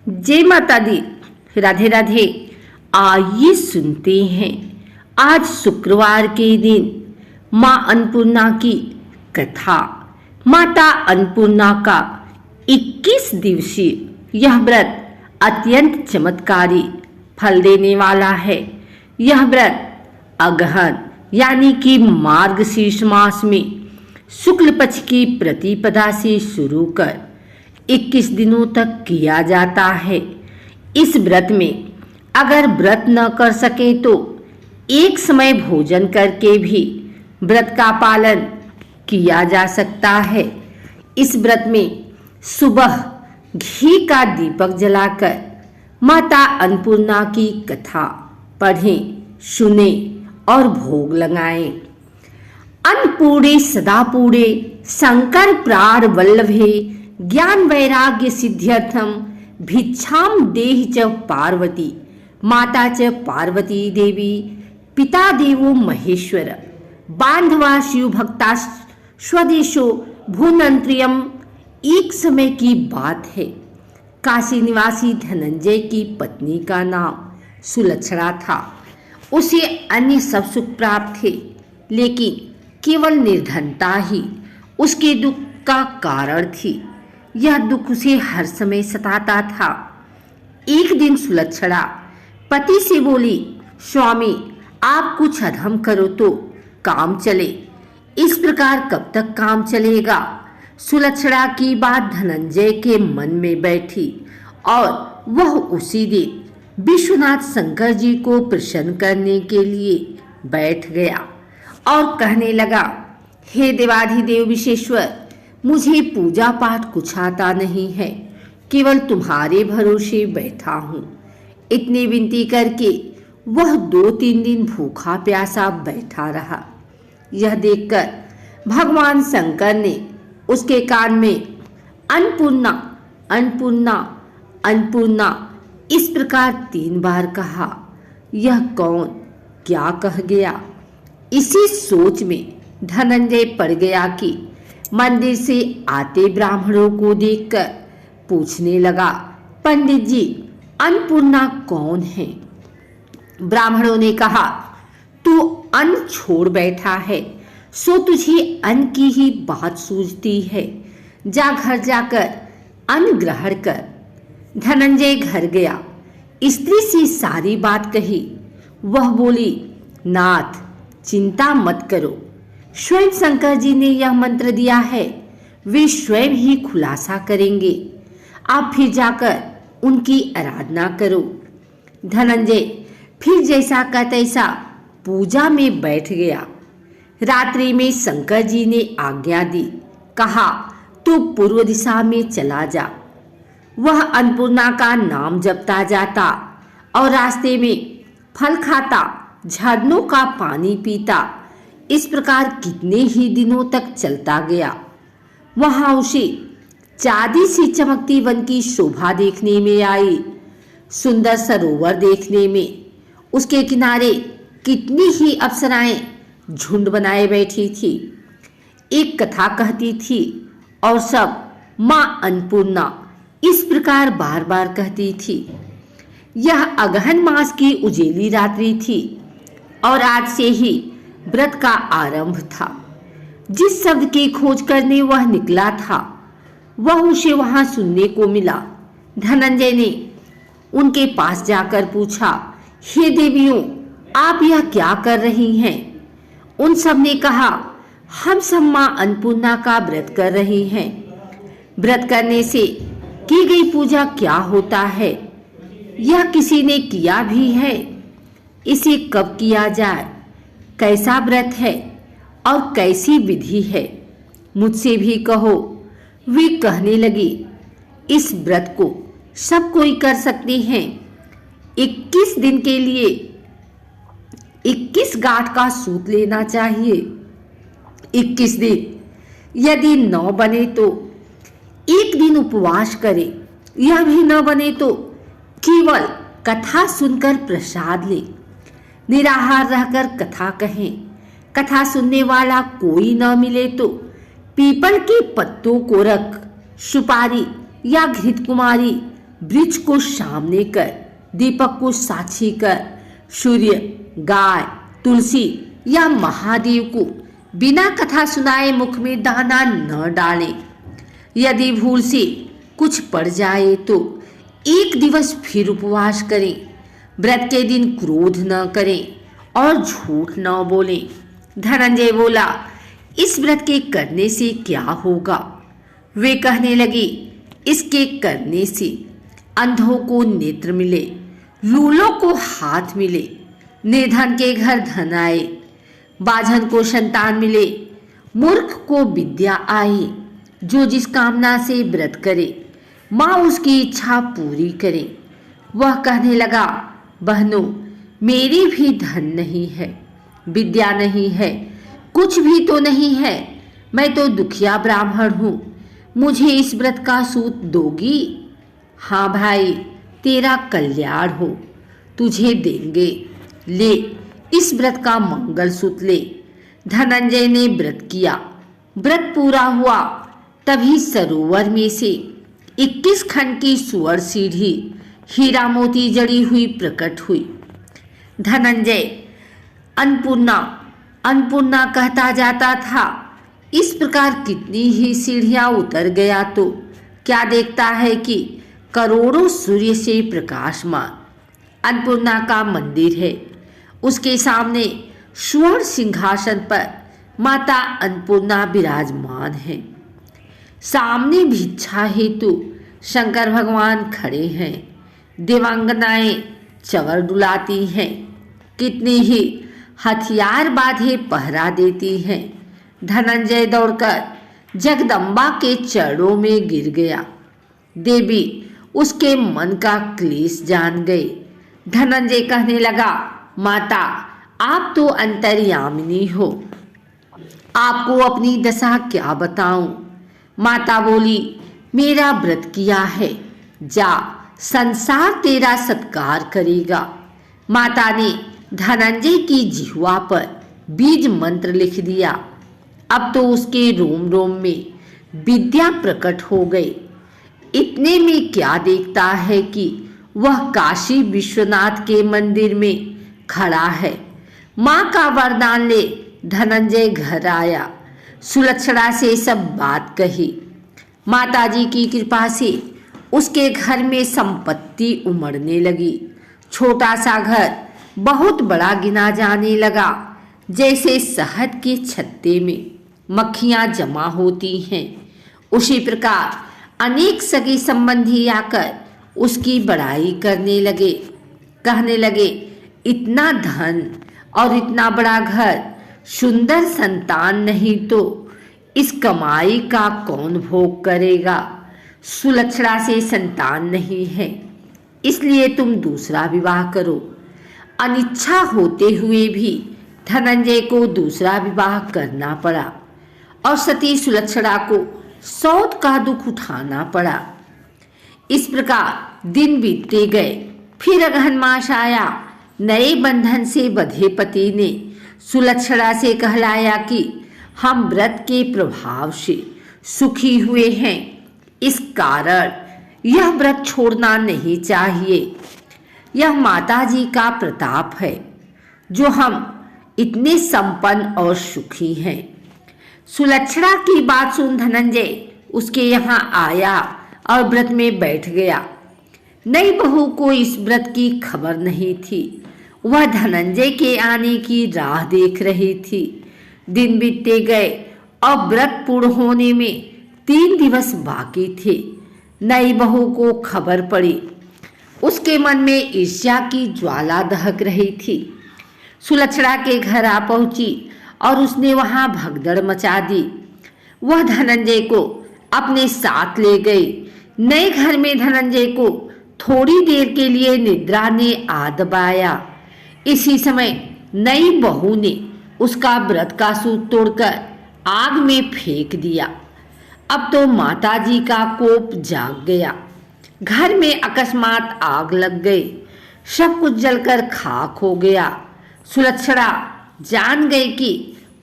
जय माता दी। राधे राधे। आइए सुनते हैं आज शुक्रवार के दिन माँ अन्नपूर्णा की कथा। माता अन्नपूर्णा का 21 दिवसीय यह व्रत अत्यंत चमत्कारी फल देने वाला है। यह व्रत अगहन यानी कि मार्गशीर्ष मास में शुक्ल पक्ष की प्रतिपदा से शुरू कर 21 दिनों तक किया जाता है। इस व्रत में अगर व्रत न कर सके तो एक समय भोजन करके भी व्रत का पालन किया जा सकता है। इस व्रत में सुबह घी का दीपक जलाकर माता अन्नपूर्णा की कथा पढ़ें, सुने और भोग लगाएं। अन्नपूर्णे सदा पूर्णे शंकर प्राण वल्लभे ज्ञान वैराग्य सिद्ध्यर्थम भिक्षाम देहि च पार्वती माता च पार्वती देवी पिता देवो महेश्वर बांधवा शिव भक्ता स्वदेशो भूनंत्रियम। एक समय की बात है, काशी निवासी धनंजय की पत्नी का नाम सुलक्षणा था। उसे अन्य सब सुख प्राप्त थे, लेकिन केवल निर्धनता ही उसके दुख का कारण थी। यह दुख उसे हर समय सताता था। एक दिन सुलक्षणा पति से बोली, स्वामी आप कुछ अधम करो तो काम चले। इस प्रकार कब तक काम चलेगा? सुलक्षणा की बात धनंजय के मन में बैठी और वह उसी दिन विश्वनाथ शंकर जी को प्रसन्न करने के लिए बैठ गया और कहने लगा, हे देवाधिदेव विश्वेश्वर, मुझे पूजा पाठ कुछ आता नहीं है, केवल तुम्हारे भरोसे बैठा हूँ। इतनी विनती करके वह 2-3 दिन भूखा प्यासा बैठा रहा। यह देखकर भगवान शंकर ने उसके कान में अन्नपूर्णा अन्नपूर्णा अन्नपूर्णा इस प्रकार 3 बार कहा। यह कौन क्या कह गया? इसी सोच में धनंजय पड़ गया कि मंदिर से आते ब्राह्मणों को देखकर पूछने लगा, पंडित जी अन्नपूर्णा कौन है? ब्राह्मणों ने कहा, तू अन्न छोड़ बैठा है, सो तुझे अन्न की ही बात सूझती है। जा घर जाकर अन्न ग्रहण कर। धनंजय घर गया, स्त्री से सारी बात कही। वह बोली, नाथ चिंता मत करो, स्वयं शंकर जी ने यह मंत्र दिया है, वे स्वयं ही खुलासा करेंगे। आप फिर जाकर उनकी आराधना करो। धनंजय फिर जैसा का तैसा पूजा में बैठ गया। रात्रि में शंकर जी ने आज्ञा दी, कहा तू पूर्व दिशा में चला जा। वह अन्नपूर्णा का नाम जपता जाता और रास्ते में फल खाता, झरनों का पानी पीता। इस प्रकार कितने ही दिनों तक चलता गया। वहां उसे चांदी सी चमकती वन की शोभा देखने में आई। सुंदर सरोवर देखने में उसके किनारे कितनी ही अप्सराएं झुंड बनाए बैठी थी। एक कथा कहती थी और सब माँ अन्नपूर्णा इस प्रकार बार बार कहती थी। यह अगहन मास की उजेली रात्रि थी और आज से ही व्रत का आरंभ था। जिस शब्द की खोज करने वह निकला था, वह उसे वहां सुनने को मिला। धनंजय ने उनके पास जाकर पूछा, हे देवियों, आप यह क्या कर रही हैं? उन सब ने कहा, हम सब माँ अन्नपूर्णा का व्रत कर रही हैं। व्रत करने से की गई पूजा क्या होता है? यह किसी ने किया भी है? इसे कब किया जाए? कैसा व्रत है और कैसी विधि है? मुझसे भी कहो। वे कहने लगी, इस व्रत को सब कोई कर सकते हैं। 21 दिन के लिए 21 गांठ का सूत लेना चाहिए। 21 दिन यदि न बने तो 1 दिन उपवास करे, यह भी न बने तो केवल कथा सुनकर प्रसाद ले। निराहार रहकर कथा कहें। कथा सुनने वाला कोई न मिले तो पीपल के पत्तों को रख सुपारी या घृत कुमारी वृक्ष को सामने कर, दीपक को साक्षी कर, सूर्य, गाय, तुलसी या महादेव को बिना कथा सुनाए मुख में दाना न डालें। यदि भूल से कुछ पड़ जाए तो एक दिवस फिर उपवास करें। व्रत के दिन क्रोध न करें और झूठ न बोलें। धनंजय बोला, इस व्रत के करने से क्या होगा? वे कहने लगे, इसके करने से अंधों को नेत्र मिले, लूलों को हाथ मिले, निर्धन के घर धन आए, बाझन को संतान मिले, मूर्ख को विद्या आए। जो जिस कामना से व्रत करे माँ उसकी इच्छा पूरी करे। वह कहने लगा, बहनों, मेरी भी धन नहीं है, विद्या नहीं है, कुछ भी तो नहीं है। मैं तो दुखिया ब्राह्मण हूँ, मुझे इस व्रत का सूत दोगी? हाँ भाई, तेरा कल्याण हो, तुझे देंगे। ले, इस व्रत का मंगल सूत ले। धनंजय ने व्रत किया। व्रत पूरा हुआ तभी सरोवर में से 21 खंड की सुवर्ण सीढ़ी हीरा मोती जड़ी हुई प्रकट हुई। धनंजय अन्नपूर्णा अन्नपूर्णा कहता जाता था। इस प्रकार कितनी ही सीढ़ियां उतर गया तो क्या देखता है कि करोड़ों सूर्य से प्रकाशमान अन्नपूर्णा का मंदिर है। उसके सामने स्वर्ण सिंहासन पर माता अन्नपूर्णा विराजमान है। सामने भिक्षा हेतु शंकर भगवान खड़े हैं। देवांगनाएं चवर डुलाती हैं। कितने ही हथियार बांधे पहरा देती हैं। धनंजय दौड़कर जगदम्बा के चरणों में गिर गया। देवी उसके मन का क्लेश जान गई। धनंजय कहने लगा, माता, आप तो अंतर्यामिनी हो, आपको अपनी दशा क्या बताऊं? माता बोली, मेरा व्रत किया है, जा, संसार तेरा सत्कार करेगा। माता ने धनंजय की जिह्वा पर बीज मंत्र लिख दिया। अब तो उसके रोम रोम में विद्या प्रकट हो गई। इतने में क्या देखता है कि वह काशी विश्वनाथ के मंदिर में खड़ा है। माँ का वरदान ले धनंजय घर आया। सुलक्षणा से सब बात कही। माताजी की कृपा से उसके घर में संपत्ति उमड़ने लगी। छोटा सा घर बहुत बड़ा गिना जाने लगा। जैसे शहद के छत्ते में मक्खियां जमा होती हैं, उसी प्रकार अनेक सगे संबंधी आकर उसकी बड़ाई करने लगे। कहने लगे, इतना धन और इतना बड़ा घर, सुंदर संतान नहीं तो इस कमाई का कौन भोग करेगा? सुलक्षणा से संतान नहीं है, इसलिए तुम दूसरा विवाह करो। अनिच्छा होते हुए भी धनंजय को दूसरा विवाह करना पड़ा और सती सुलक्षणा को सौत का दुख उठाना पड़ा। इस प्रकार दिन बीतते गए। फिर अगहन मास आया। नए बंधन से बंधे पति ने सुलक्षणा से कहलाया कि हम व्रत के प्रभाव से सुखी हुए हैं, इस कारण यह व्रत छोड़ना नहीं चाहिए। यह माताजी का प्रताप है जो हम इतने संपन्न और सुखी हैं। सुलक्षणा की बात सुन धनंजय उसके यहाँ आया और व्रत में बैठ गया। नई बहू को इस व्रत की खबर नहीं थी। वह धनंजय के आने की राह देख रही थी। दिन बीतते गए और व्रत पूर्ण होने में 3 दिवस बाकी थे। नई बहू को खबर पड़ी। उसके मन में ईर्ष्या की ज्वाला दहक रही थी। सुलक्षणा के घर आ पहुंची और उसने वहां भगदड़ मचा दी। वह धनंजय को अपने साथ ले गई। नए घर में धनंजय को थोड़ी देर के लिए निद्रा ने आ दबाया। इसी समय नई बहू ने उसका व्रत का सूत तोड़कर आग में फेंक दिया। अब तो माताजी का कोप जाग गया। घर में अकस्मात आग लग गई। सब कुछ जलकर खाक हो गया। सुलक्षणा जान गई कि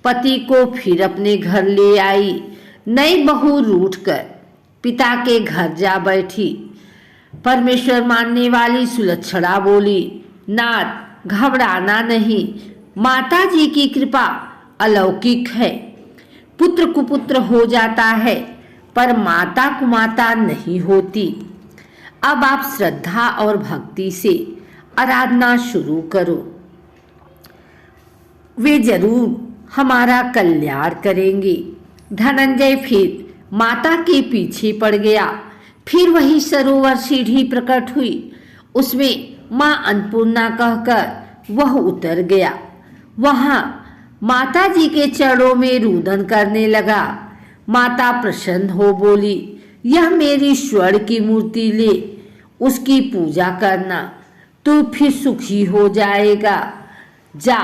पति को फिर अपने घर ले आई। नई बहू रूठकर पिता के घर जा बैठी। परमेश्वर मानने वाली सुलक्षणा बोली, नाथ घबराना नहीं, माता जी की कृपा अलौकिक है। पुत्र कुपुत्र हो जाता है पर माता कुमाता नहीं होती। अब आप श्रद्धा और भक्ति से आराधना शुरू करो, वे जरूर हमारा कल्याण करेंगे। धनंजय फिर माता के पीछे पड़ गया। फिर वही सरोवर सीढ़ी प्रकट हुई, उसमें माँ अन्नपूर्णा कहकर वह उतर गया। वहां माता जी के चरणों में रुदन करने लगा। माता प्रसन्न हो बोली, यह मेरी स्वर्ण की मूर्ति ले, उसकी पूजा करना, तू फिर सुखी हो जाएगा। जा,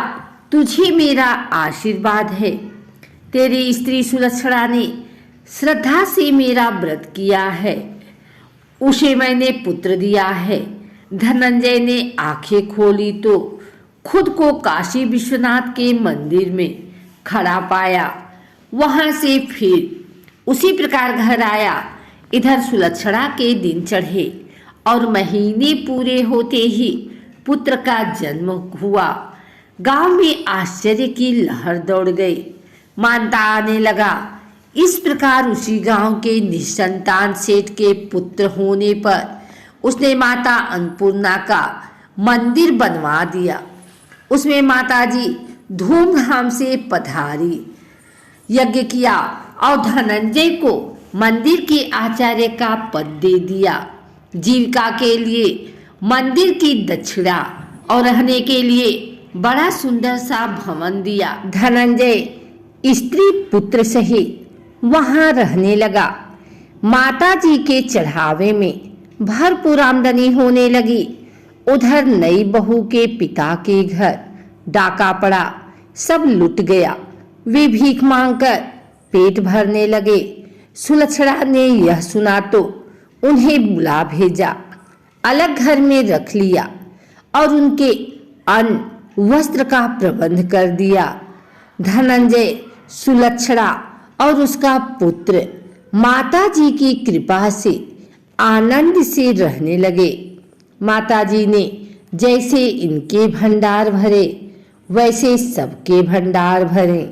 तुझे मेरा आशीर्वाद है। तेरी स्त्री सुलक्षणा ने श्रद्धा से मेरा व्रत किया है, उसे मैंने पुत्र दिया है। धनंजय ने आंखें खोली तो खुद को काशी विश्वनाथ के मंदिर में खड़ा पाया। वहां से फिर उसी प्रकार घर आया। इधर सुलक्षणा के दिन चढ़े और महीने पूरे होते ही पुत्र का जन्म हुआ। गांव में आश्चर्य की लहर दौड़ गई। मानता आने लगा। इस प्रकार उसी गांव के निसंतान सेठ के पुत्र होने पर उसने माता अन्नपूर्णा का मंदिर बनवा दिया। उसमें माताजी धूमधाम से पधारी, यज्ञ किया और धनंजय को मंदिर के आचार्य का पद दे दिया। जीविका के लिए मंदिर की दक्षिणा और रहने के लिए बड़ा सुंदर सा भवन दिया। धनंजय स्त्री पुत्र सहित वहां रहने लगा। माता जी के चढ़ावे में भरपूर आमदनी होने लगी। उधर नई बहू के पिता के घर डाका पड़ा, सब लुट गया। वे भीख मांगकर पेट भरने लगे। सुलक्षणा ने यह सुना तो उन्हें बुला भेजा, अलग घर में रख लिया और उनके अन्न वस्त्र का प्रबंध कर दिया। धनंजय, सुलक्षणा और उसका पुत्र माता जी की कृपा से आनंद से रहने लगे। माता जी ने जैसे इनके भंडार भरे वैसे सबके भंडार भरे।